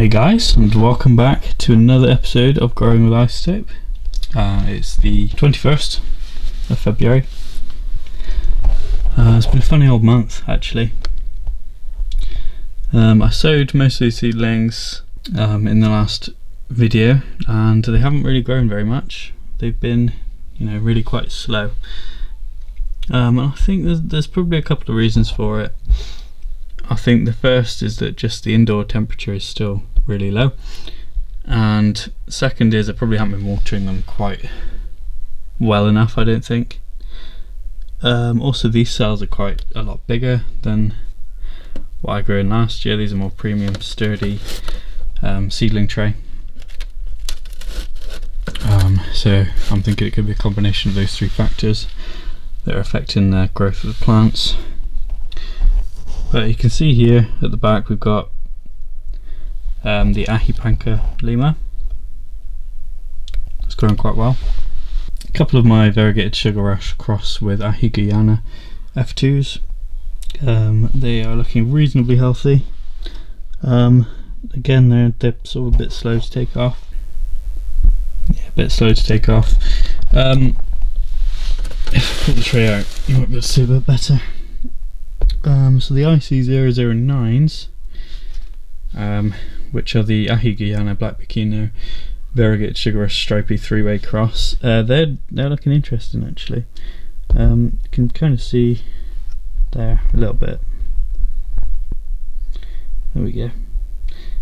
Hey guys, and welcome back to another episode of Growing with Isotope. It's the 21st of February. It's been a funny old month actually. I sowed most of these seedlings in the last video, and they haven't really grown very much. They've been, really quite slow. And I think there's probably a couple of reasons for it. I think the first is that just the indoor temperature is still really low, and second is I probably haven't been watering them quite well enough, I don't think. Also, these cells are quite a lot bigger than what I grew in last year. These are more premium, sturdy seedling tray. So I'm thinking it could be a combination of those three factors that are affecting the growth of the plants. But you can see here at the back we've got the Ahipanka Lima. It's growing quite well. A couple of my variegated sugar rush cross with Ahi Guyana F2s. They are looking reasonably healthy. Again, they're sort of a bit slow to take off. Yeah, a bit slow to take off. If I pull the tray out, you might be able to see a bit better. So the IC009s, which are the Ahi Guyana Black Bikino variegated sugar rush stripy three-way cross, they're looking interesting actually. You can kind of see there a little bit. There we go. You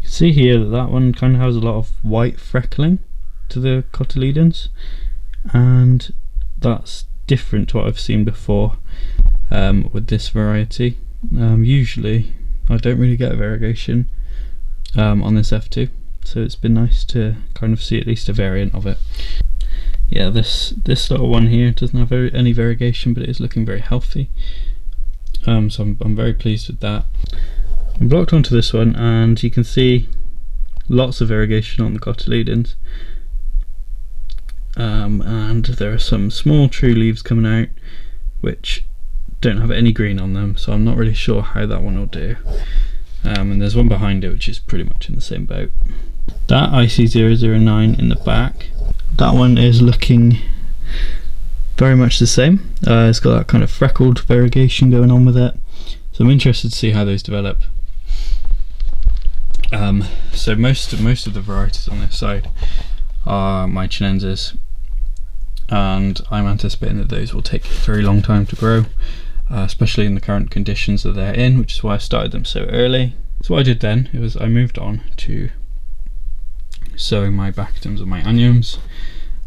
can see here that one kind of has a lot of white freckling to the cotyledons, and that's different to what I've seen before with this variety. Usually I don't really get a variegation on this F2, so it's been nice to kind of see at least a variant of it. Yeah, this little one here doesn't have any variegation, but it is looking very healthy. So I'm very pleased with that. I'm blocked onto this one, and you can see lots of variegation on the cotyledons. And there are some small true leaves coming out which don't have any green on them, so I'm not really sure how that one will do. And there's one behind it which is pretty much in the same boat. That IC009 in the back, that one is looking very much the same. It's got that kind of freckled variegation going on with it, so I'm interested to see how those develop. So most of the varieties on this side are my Chinenses, and I'm anticipating that those will take a very long time to grow, especially in the current conditions that they're in, which is why I started them so early. So what I did then was I moved on to sowing my Bactums and my Annuums.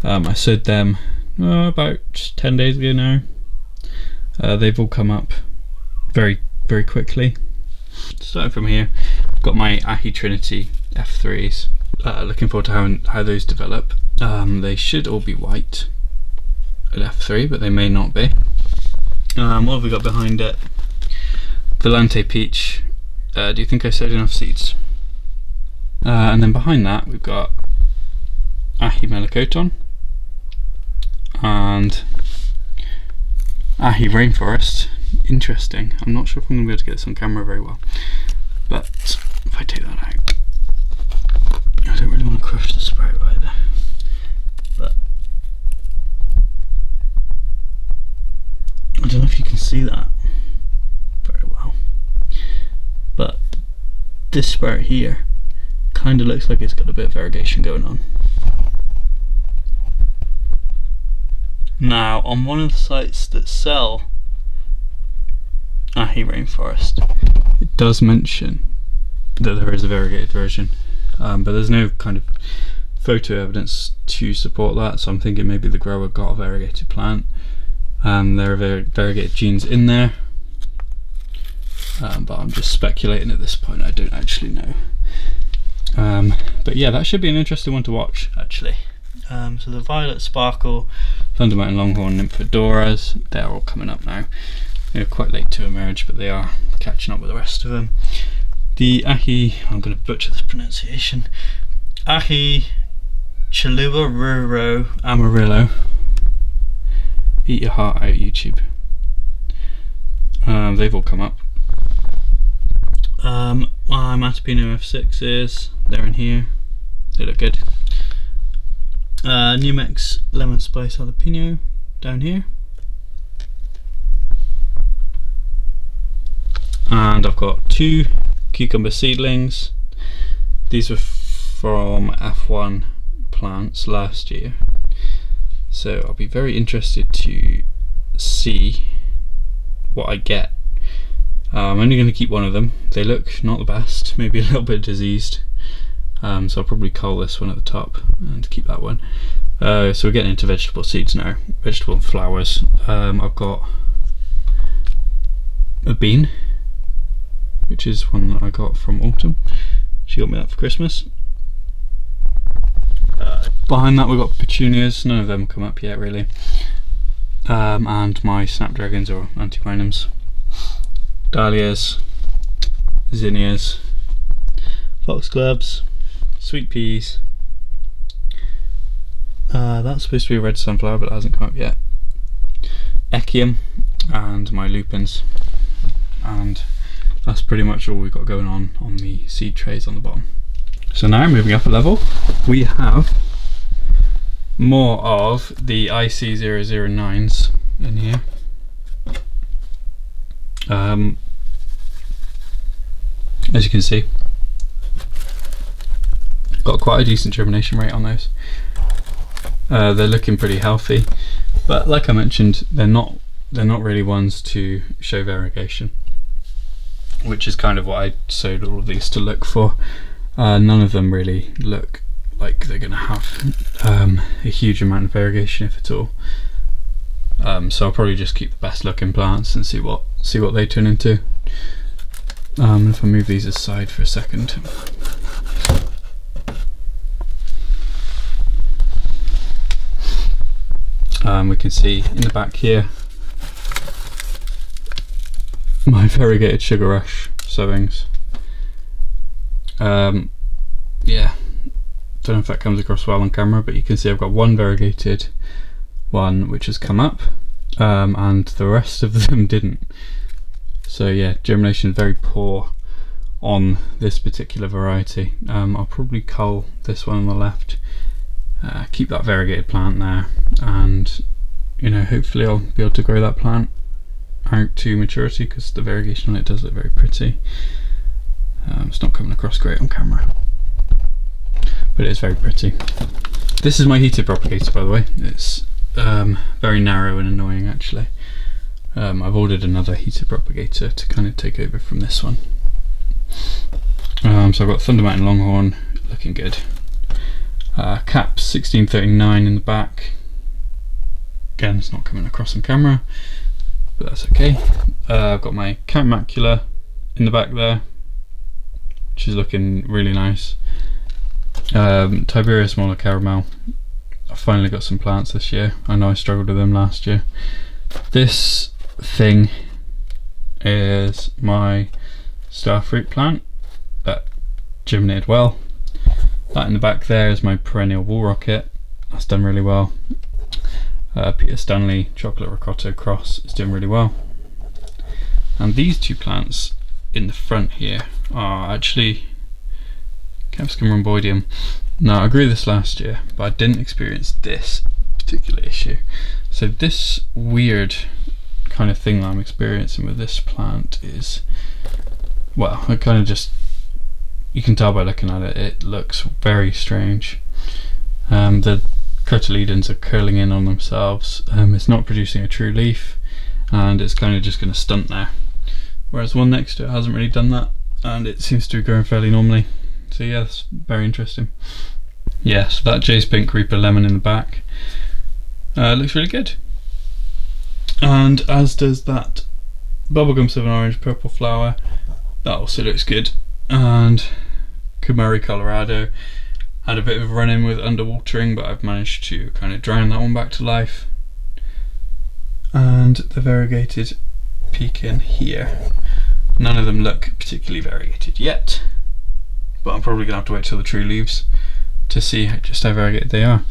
I sowed them about 10 days ago now. They've all come up very quickly. Starting from here, I've got my Ahi Trinity F3s. Looking forward to how those develop. They should all be white at F3, but they may not be. What have we got behind it? Volante Peach. Do you think I sowed enough seeds? And then behind that we've got Ahi Melicoton and Ahi Rainforest. Interesting. I'm not sure if I'm going to be able to get this on camera very well, but if I take that out, I don't really want to crush the sprout either, but I don't know if you can see that very well, but this sprout here kind of looks like it's got a bit of variegation going on. Now, on one of the sites that sell Ahi Rainforest, it does mention that there is a variegated version, but there's no kind of photo evidence to support that, so I'm thinking maybe the grower got a variegated plant and there are variegated genes in there, but I'm just speculating at this point. I don't actually know. But yeah, that should be an interesting one to watch actually. So the Violet Sparkle, Thunder Mountain Longhorn, Nymphodoras, they're all coming up now. They're quite late to emerge, but they are catching up with the rest of them. The Ahi, I'm going to butcher this pronunciation, Ahi Chalua Ruro Amarillo. Eat your heart out, YouTube. They've all come up. My Matapino F6s, they're in here, they look good. Numex Lemon Spice Jalapeno down here. And I've got 2 cucumber seedlings. These were from F1 plants last year, so I'll be very interested to see what I get. I'm only going to keep one of them. They look not the best, maybe a little bit diseased, so I'll probably cull this one at the top and keep that one. So we're getting into vegetable seeds now, vegetable flowers. I've got a bean, which is one that I got from Autumn. She got me that for Christmas. Behind that we've got petunias, none of them come up yet really. And my snapdragons or antiphonums. Dahlias, zinnias, foxgloves, sweet peas. That's supposed to be a red sunflower, but it hasn't come up yet. Echium and my lupins. And that's pretty much all we've got going on the seed trays on the bottom. So now moving up a level, we have more of the IC009s in here. As you can see, got quite a decent germination rate on those. They're looking pretty healthy, but like I mentioned, they're not really ones to show variegation, which is kind of what I sowed all of these to look for. None of them really look like they're going to have a huge amount of variegation, if at all. So I'll probably just keep the best looking plants and see what they turn into. If I move these aside for a second. We can see in the back here my variegated sugar rush sowings. Yeah, don't know if that comes across well on camera, but you can see I've got one variegated one which has come up, and the rest of them didn't. So yeah, germination is very poor on this particular variety. I'll probably cull this one on the left, keep that variegated plant there, and hopefully I'll be able to grow that plant out to maturity, because the variegation on it does look very pretty. It's not coming across great on camera, but it is very pretty. This is my heated propagator, by the way. It's very narrow and annoying actually. I've ordered another heated propagator to kind of take over from this one. So I've got Thunder Mountain Longhorn looking good. Caps 1639 in the back. Again, it's not coming across on camera, but that's okay. I've got my Count Macula in the back there, which is looking really nice. Tiberius Molar Caramel. I finally got some plants this year. I know I struggled with them last year. This thing is my starfruit plant that germinated well. That in the back there is my perennial wall rocket. That's done really well. Peter Stanley Chocolate Ricotta Cross is doing really well. And these two plants in the front here are actually Capsicum rhomboideum. Now I grew this last year, but I didn't experience this particular issue. So this weird kind of thing that I'm experiencing with this plant is, well, it kind of just, you can tell by looking at it, it looks very strange. The cotyledons are curling in on themselves. It's not producing a true leaf, and it's kind of just going to stunt there. Whereas one next to it hasn't really done that, and it seems to be growing fairly normally. So yeah, that's very interesting. Yeah, so that Jay's Pink Reaper Lemon in the back looks really good. And as does that Bubblegum Southern Orange Purple Flower. That also looks good. And Kumari Colorado had a bit of a run-in with underwatering, but I've managed to kind of drown that one back to life. And the variegated pecan here. None of them look particularly variegated yet, but I'm probably gonna have to wait till the true leaves to see just how variegated they are.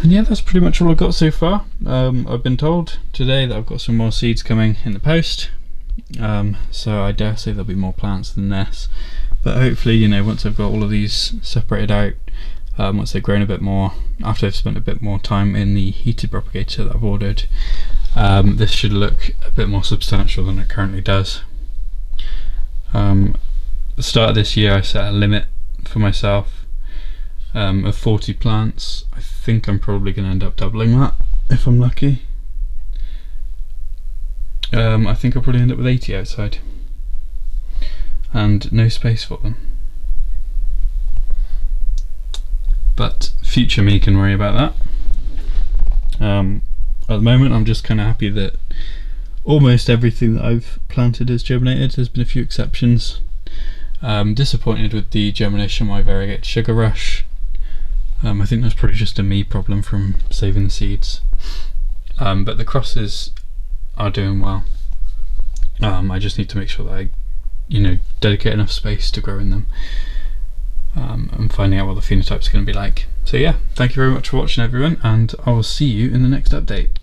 And yeah, that's pretty much all I've got so far. I've been told today that I've got some more seeds coming in the post, So I dare say there'll be more plants than this, but hopefully, you know, once I've got all of these separated out, once they've grown a bit more, after I've spent a bit more time in the heated propagator that I've ordered, this should look a bit more substantial than it currently does. At the start of this year I set a limit for myself of 40 plants. I think I'm probably going to end up doubling that if I'm lucky. I think I'll probably end up with 80 outside and no space for them. But future me can worry about that. At the moment I'm just kind of happy that almost everything that I've planted has germinated. There's been a few exceptions. Disappointed with the germination of my variegated sugar rush. I think that's probably just a me problem from saving the seeds. But the crosses are doing well. I just need to make sure that I, you know, dedicate enough space to growing them, and finding out what the phenotype's going to be like. So yeah, thank you very much for watching everyone, and I will see you in the next update.